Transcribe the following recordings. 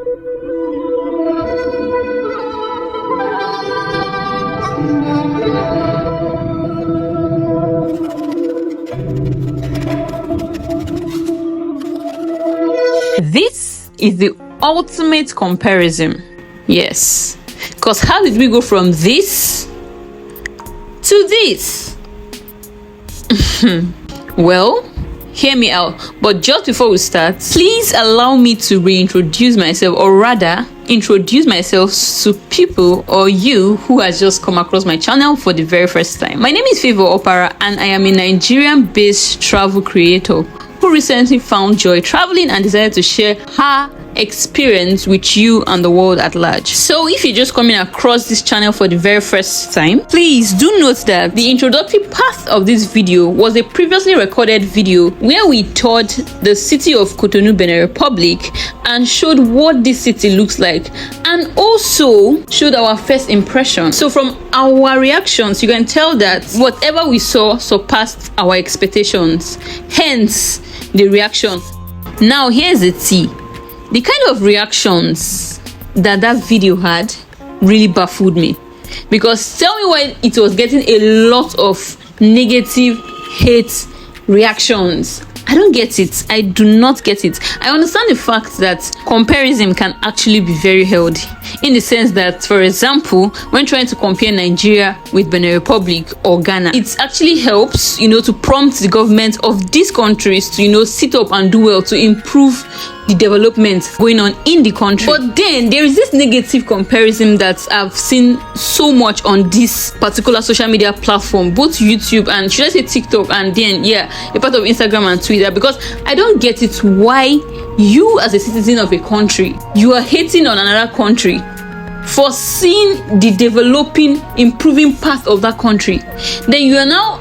This is the ultimate comparison. Yes, because how did we go from this to this? Well, hear me out. But just before we start, please allow me to reintroduce myself, or rather introduce myself to people or you who has just come across my channel for the very first time. My name is Favor Opara, and I am a Nigerian-based travel creator who recently found joy traveling and decided to share her experience with you and the world at large. So if you're just coming across this channel for the very first time, please do note that the introductory part of this video was a previously recorded video where we toured the city of Cotonou, Benin Republic, and showed what this city looks like, and also showed our first impression. So from our reactions, you can tell that whatever we saw surpassed our expectations, hence the reaction. Now here's the tea. The kind of reactions that video had really baffled me, because tell me why it was getting a lot of negative hate reactions. I don't get it. I do not get it. I understand the fact that comparison can actually be very healthy, in the sense that, for example, when trying to compare Nigeria with Benin Republic or Ghana, it actually helps, to prompt the government of these countries to, sit up and do well to improve the development going on in the country. But then there is this negative comparison that I've seen so much on this particular social media platform, both YouTube and, should I say, TikTok, and then a part of Instagram and Twitter, because I don't get it why you, as a citizen of a country, you are hating on another country for seeing the developing, improving path of that country. Then you are now,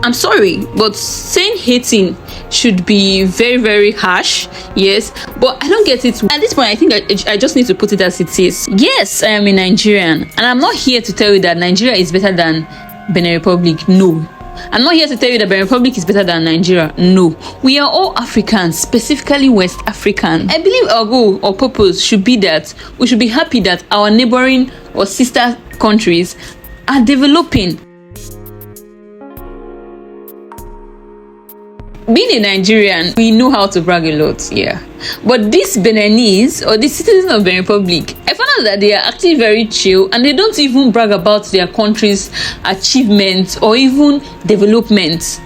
I'm sorry, but saying hating should be very, very harsh, yes, but I don't get it. At this point, I think I just need to put it as it is. Yes, I am a Nigerian, and I'm not here to tell you that Nigeria is better than Benin Republic. No. I'm not here to tell you that Benin Republic is better than Nigeria. No. We are all Africans, specifically West African. I believe our goal or purpose should be that we should be happy that our neighboring or sister countries are developing. Being a Nigerian, we know how to brag a lot, but these Beninese or the citizens of Benin Republic, I found out that they are actually very chill, and they don't even brag about their country's achievements or even development.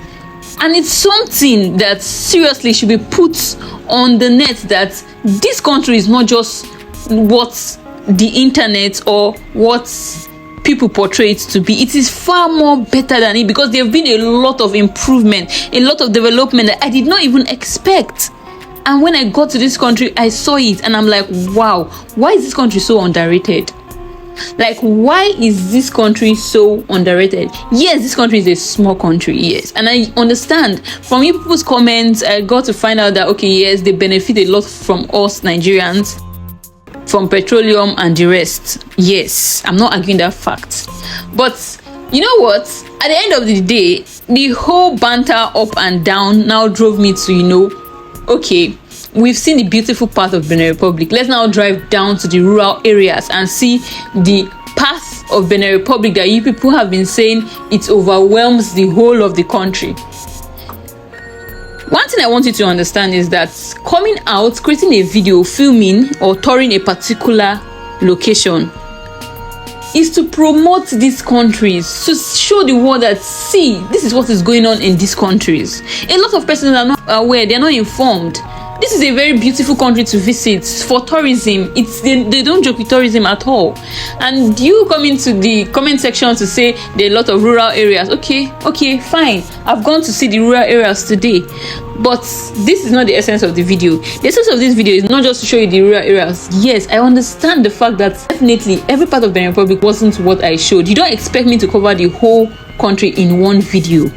And it's something that seriously should be put on the net, that this country is not just what the internet or what people portray it to be. It is far more better than it, because there have been a lot of improvement, a lot of development that I did not even expect. And when I got to this country, I saw it and I'm like, wow, why is this country so underrated? Like, why is this country so underrated? Yes, this country is a small country, yes, and I understand from people's comments. I got to find out that, okay, yes, they benefit a lot from us Nigerians, from petroleum and the rest. Yes, I'm not arguing that fact, but you know what, at the end of the day, the whole banter up and down now drove me to, okay, we've seen the beautiful part of Benin Republic, let's now drive down to the rural areas and see the path of Benin Republic that you people have been saying it overwhelms the whole of the country. One thing I want you to understand is that coming out, creating a video, filming or touring a particular location is to promote these countries, to show the world that, see, this is what is going on in these countries. A lot of persons are not aware, they're not informed. This is a very beautiful country to visit for tourism. They don't joke with tourism at all. And you come into the comment section to say there are a lot of rural areas. Okay, fine. I've gone to see the rural areas today. But this is not the essence of the video. The essence of this video is not just to show you the rural areas. Yes, I understand the fact that definitely every part of Benin Republic wasn't what I showed. You don't expect me to cover the whole country in one video.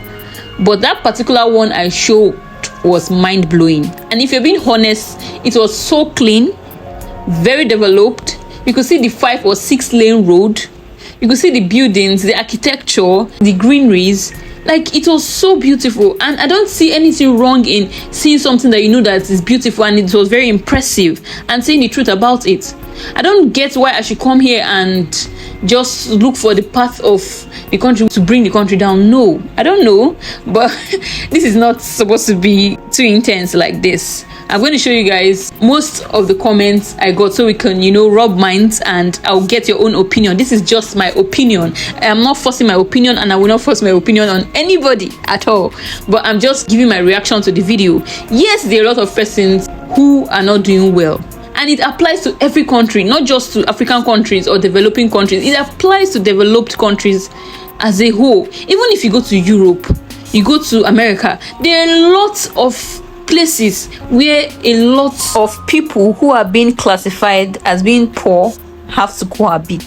But that particular one I showed was mind-blowing. And if you're being honest, it was so clean, very developed. You could see the 5 or 6 lane road. You could see the buildings, the architecture, the greeneries. Like, it was so beautiful, and I don't see anything wrong in seeing something that you know that is beautiful and it was very impressive and saying the truth about it. I don't get why I should come here and just look for the path of the country to bring the country down. No, I don't know, but this is not supposed to be too intense like this. I'm going to show you guys most of the comments I got so we can, rub minds and I'll get your own opinion. This is just my opinion. I am not forcing my opinion, and I will not force my opinion on anybody at all. But I'm just giving my reaction to the video. Yes, there are a lot of persons who are not doing well. And it applies to every country, not just to African countries or developing countries. It applies to developed countries as a whole. Even if you go to Europe, you go to America, there are lots of places where a lot of people who are being classified as being poor have to cohabit.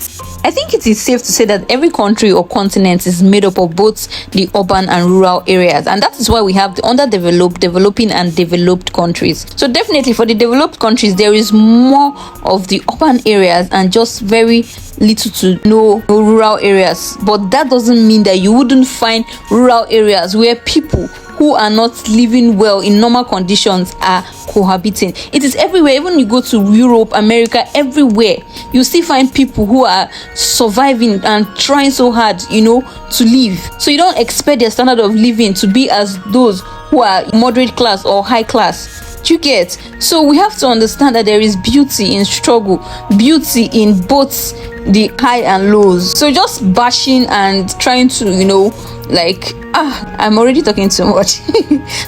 I think it is safe to say that every country or continent is made up of both the urban and rural areas, and that is why we have the underdeveloped, developing, and developed countries. So definitely for the developed countries, there is more of the urban areas and just very little to no rural areas. But that doesn't mean that you wouldn't find rural areas where people who are not living well in normal conditions are cohabiting. It is everywhere. Even you go to Europe, America, everywhere, you still find people who are surviving and trying so hard, to live. So you don't expect their standard of living to be as those who are moderate class or high class. Do you get? So we have to understand that there is beauty in struggle, beauty in both the high and lows. So just bashing and trying to, I'm already talking too much.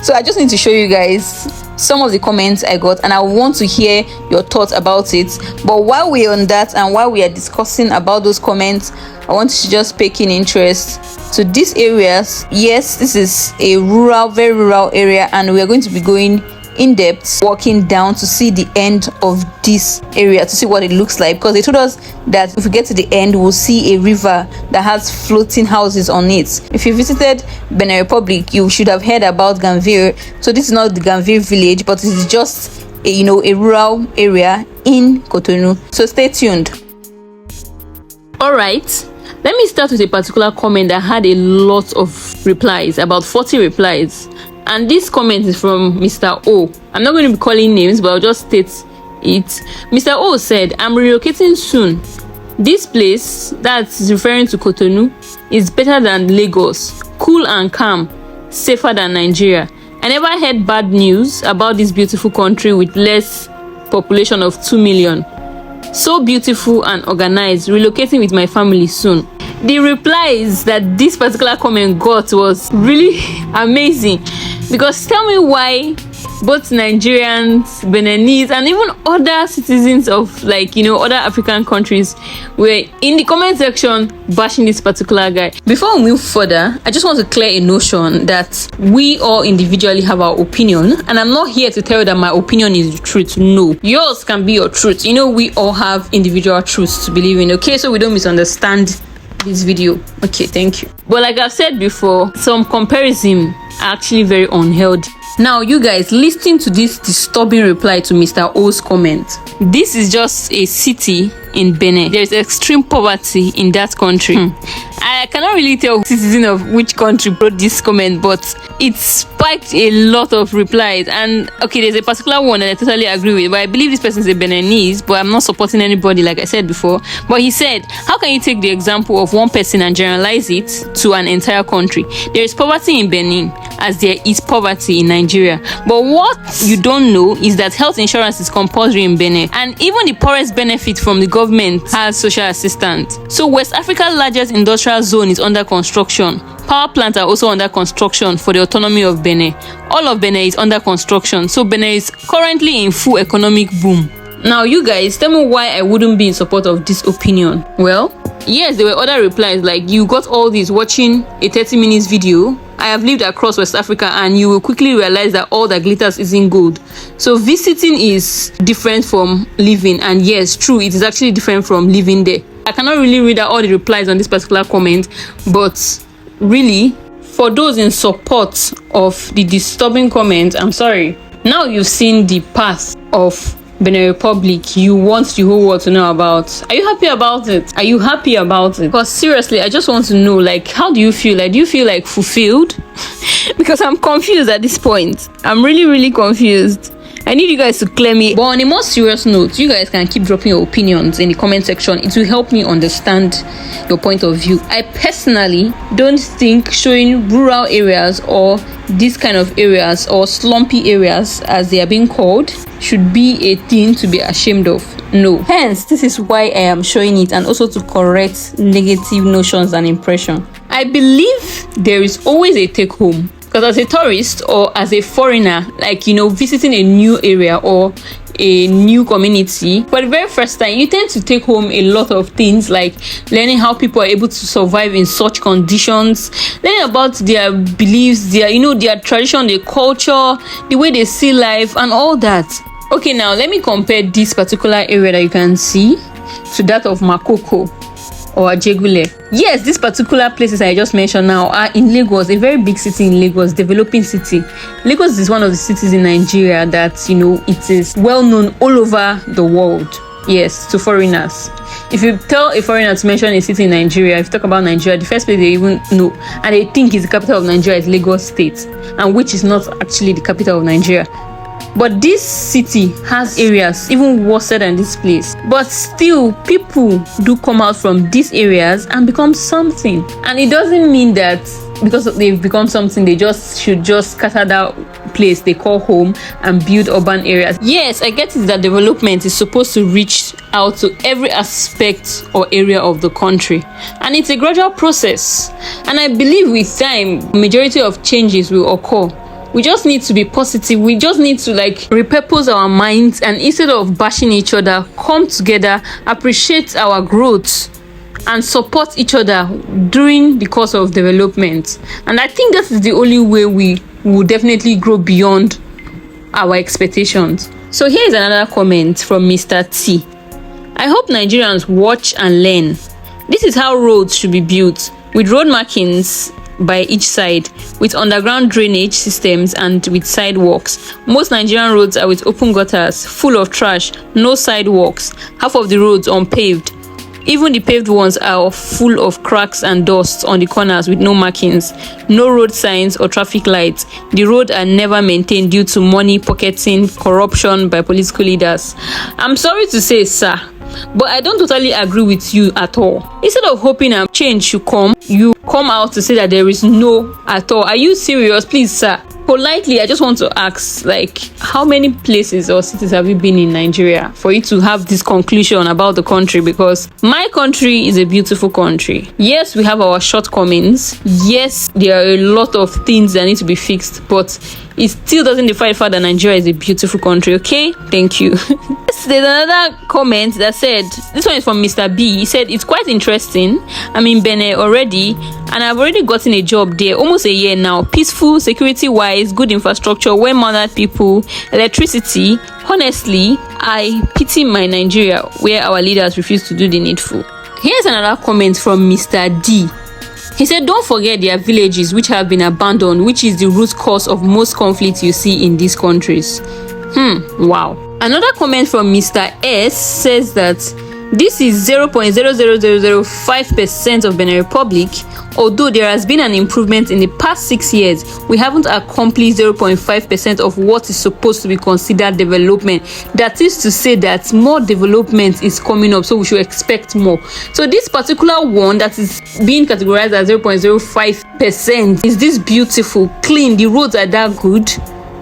So I just need to show you guys some of the comments I got, and I want to hear your thoughts about it. But while we're on that and while we are discussing about those comments, I want you to just pay keen interest to these areas. Yes, this is a very rural area, and we are going to be going in depth, walking down to see the end of this area, to see what it looks like, because they told us that if we get to the end, we'll see a river that has floating houses on it. If you visited Benin Republic, you should have heard about Ganvir. So this is not the Ganvir village, but it is just a rural area in Cotonou. So stay tuned. All right, let me start with a particular comment that had a lot of replies, about 40 replies. And this comment is from Mr. O. I'm not going to be calling names, but I'll just state it. Mr. O said, I'm relocating soon. This place, that's referring to Cotonou, is better than Lagos. Cool and calm, safer than Nigeria. I never heard bad news about this beautiful country with less population of 2 million. So beautiful and organized. Relocating with my family soon. The replies that this particular comment got was really amazing. Because tell me why both Nigerians, Beninese, and even other citizens of other African countries were in the comment section bashing this particular guy. Before we move further, I just want to clear a notion that we all individually have our opinion, and I'm not here to tell you that my opinion is the truth. No, yours can be your truth. We all have individual truths to believe in, okay? So we don't misunderstand this video. Okay, thank you. But like I've said before, some comparison are actually very unhealthy. Now, you guys, listen to this disturbing reply to Mr. O's comment. This is just a city in Benin. There is extreme poverty in that country. I cannot really tell citizen of which country wrote this comment, but it spiked a lot of replies. And okay, there's a particular one that I totally agree with, but I believe this person is a Beninese, but I'm not supporting anybody like I said before. But he said, how can you take the example of one person and generalize it to an entire country? There is poverty in Benin as there is poverty in Nigeria. But what you don't know is that health insurance is compulsory in Benin, and even the poorest benefit from the government has social assistance. So West Africa's largest industrial zone is under construction. Power plants are also under construction for the autonomy of Benin. All of Benin is under construction, so Benin is currently in full economic boom. Now, you guys, tell me why I wouldn't be in support of this opinion. Well, yes, there were other replies like, you got all this watching a 30 minutes video. I have lived across West Africa, and you will quickly realize that all that glitters isn't gold. So visiting is different from living, and yes, true, it is actually different from living there. I cannot really read out all the replies on this particular comment, but really, for those in support of the disturbing comment, I'm sorry. Now you've seen the path of Benin Republic you want the whole world to know about. Are you happy about it? Are you happy about it? Because seriously, I just want to know, like, how do you feel? Like, do you feel like fulfilled? Because I'm confused at this point. I'm really confused. I need you guys to clear me. But on a more serious note, you guys can keep dropping your opinions in the comment section. It will help me understand your point of view. I personally don't think showing rural areas or these kind of areas or slumpy areas, as they are being called, should be a thing to be ashamed of. No. Hence, this is why I am showing it, and also to correct negative notions and impression. I believe there is always a take home. Because as a tourist or as a foreigner, like, visiting a new area or a new community, for the very first time, you tend to take home a lot of things, like learning how people are able to survive in such conditions, learning about their beliefs, their tradition, their culture, the way they see life, and all that. Okay, now let me compare this particular area that you can see to that of Makoko or Ajegule. Yes, these particular places I just mentioned now are in Lagos, a very big city in Lagos, developing city. Lagos is one of the cities in Nigeria that, it is well known all over the world. Yes, to foreigners. If you tell a foreigner to mention a city in Nigeria, if you talk about Nigeria, the first place they even know, and they think is the capital of Nigeria, is Lagos State, and which is not actually the capital of Nigeria. But this city has areas even worse than this place. But still, people do come out from these areas and become something. And it doesn't mean that because they've become something, they should just scatter that place they call home and build urban areas. Yes, I get it that development is supposed to reach out to every aspect or area of the country. And it's a gradual process. And I believe with time, majority of changes will occur. We just need to be positive. We just need to repurpose our minds, and instead of bashing each other, come together, appreciate our growth, and support each other during the course of development. And I think that is the only way we will definitely grow beyond our expectations. So here is another comment from Mr. T. I hope Nigerians watch and learn. This is how roads should be built, with road markings by each side, with underground drainage systems and with sidewalks. Most Nigerian roads are with open gutters, full of trash, no sidewalks, half of the roads unpaved. Even the paved ones are full of cracks and dust on the corners with no markings, no road signs or traffic lights. The roads are never maintained due to money pocketing, corruption by political leaders. I'm sorry to say, sir, but I don't totally agree with you at all. Instead of hoping a change should come, you come out to say that there is no at all. Are you serious? Please, sir. Politely, I just want to ask, how many places or cities have you been in Nigeria for you to have this conclusion about the country? Because my country is a beautiful country. Yes, we have our shortcomings. Yes, there are a lot of things that need to be fixed, but it still doesn't defy the fact that Nigeria is a beautiful country. Okay, thank you. There's another comment that said, this one is from Mr. B. He said, it's quite interesting. I'm in Benin already, and I've already gotten a job there almost a year now. Peaceful, security wise, good infrastructure, well-mannered people, electricity. Honestly, I pity my Nigeria where our leaders refuse to do the needful. Here's another comment from Mr. D. He said, don't forget their villages which have been abandoned, which is the root cause of most conflicts you see in these countries. Wow. Another comment from Mr. S says that this is 0.00005% of Benin Republic. Although there has been an improvement in the past 6 years, we haven't accomplished 0.5% of what is supposed to be considered development. That is to say that more development is coming up, so we should expect more. So this particular one that is being categorized as 0.05% is this beautiful, clean, the roads are that good.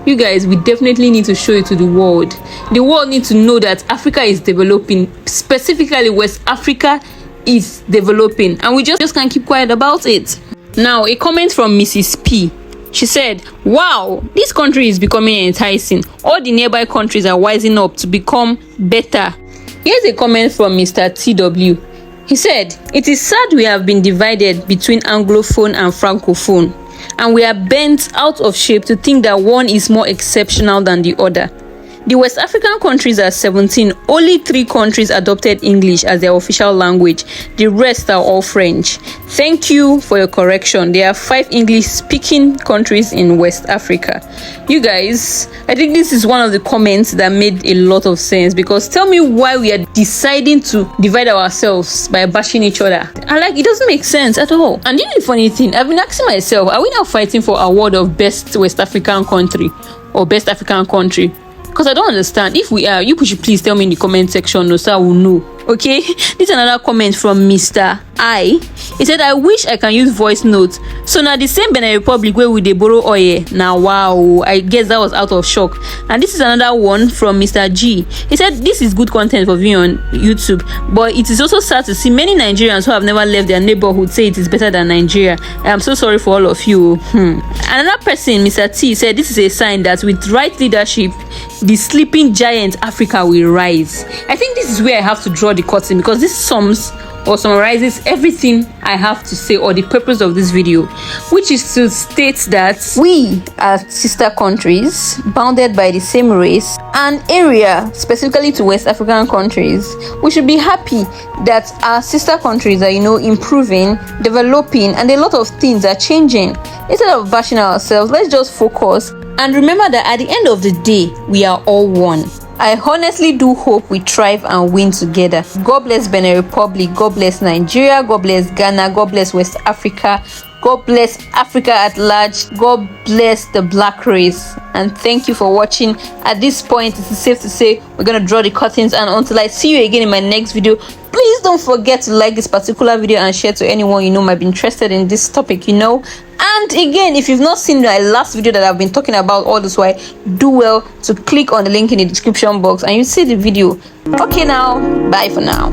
You guys, we definitely need to show it to the world. The world needs to know that Africa is developing, specifically West Africa is developing, and we just can't keep quiet about it. Now, a comment from Mrs. P. She said, wow, this country is becoming enticing. All the nearby countries are wising up to become better. Here's a comment from Mr. TW. He said, it is sad we have been divided between Anglophone and Francophone, and we are bent out of shape to think that one is more exceptional than the other. The West African countries are 17. Only 3 countries adopted English as their official language. The rest are all French. Thank you for your correction. There are 5 English-speaking countries in West Africa. You guys, I think this is one of the comments that made a lot of sense, because tell me why we are deciding to divide ourselves by bashing each other. And it doesn't make sense at all. And the funny thing, I've been asking myself, are we now fighting for award of best West African country or best African country? Because I don't understand. If we are, you should please tell me in the comment section, no, so I will know. Okay, this is another comment from Mr. I. He said, I wish I can use voice notes. So now the same Benin Republic where we dey borrow oil. Now wow, I guess that was out of shock. And this is another one from Mr. G. He said, this is good content for viewing on YouTube, but it is also sad to see many Nigerians who have never left their neighborhood say it is better than Nigeria. I am so sorry for all of you. Another person, Mr. T, said this is a sign that with right leadership, the sleeping giant Africa will rise. I think this is where I have to draw the curtain, because this summarizes everything I have to say, or the purpose of this video, which is to state that we are sister countries bounded by the same race and area, specifically to West African countries. We should be happy that our sister countries are, improving, developing, and a lot of things are changing. Instead of bashing ourselves, let's just focus and remember that at the end of the day, we are all one. I honestly do hope we thrive and win together. God bless Benin Republic, God bless Nigeria, God bless Ghana, God bless West Africa, God bless Africa at large, God bless the black race. And thank you for watching. At this point, it is safe to say we're going to draw the curtains, and until I see you again in my next video, please don't forget to like this particular video and share to anyone you know might be interested in this topic, And again, if you've not seen my last video that I've been talking about all this while, do well to click on the link in the description box and you see the video. Okay, now, bye for now.